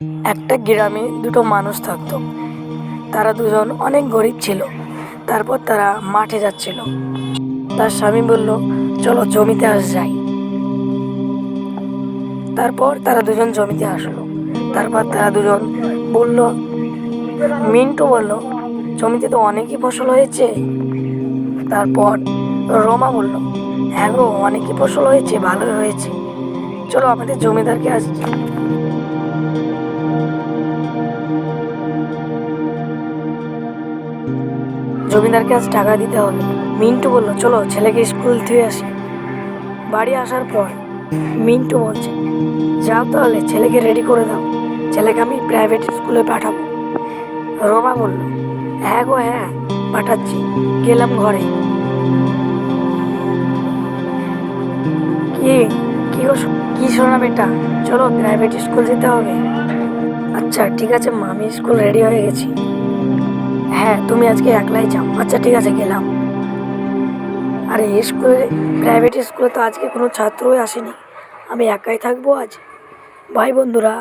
একটা গ্রামে দুটো মানুষ থাকতো। তারা দুজন অনেক গরিব ছিল। তারপর তারা মাঠে যাচ্ছিল। তার স্বামী বলল, চলো জমিতে যাই। তারপর তারা দুজন জমিতে আসলো। তারপর তারা দুজন বলল, মিন্টু বলল, জমিতে তো অনেকই ফসল হয়েছে। তারপর রমা বলল, হ্যাঁ গো, অনেকই ফসল হয়েছে, ভালোই হয়েছে, চলো আমাদের জমিদারকে আজ টাকা দিতে হবে। মিন্টু বলল, চলো ছেলেকে স্কুল থেকে আসি। বাড়ি আসার পর মিন্টু বলছে, যাও তাহলে ছেলেকে রেডি করে দাও, ছেলেকে আমি প্রাইভেট স্কুলে পাঠাবো। রমা বলল, হ্যাঁ গো হ্যাঁ, পাঠাচ্ছি, গেলাম ঘরে। কি কি গো, কি শোনা বেটা, চলো প্রাইভেট স্কুল যেতে হবে। আচ্ছা ঠিক আছে মা, আমি স্কুল রেডি হয়ে গেছি। হ্যাঁ, তুমি আজকে একলাই যাও। আচ্ছা ঠিক আছে, গেলাম। আরে স্কুলে, প্রাইভেট স্কুলে তো আজকে কোনো ছাত্রই আসেনি, আমি একাই থাকবো আজ। বাই বন্ধুরা।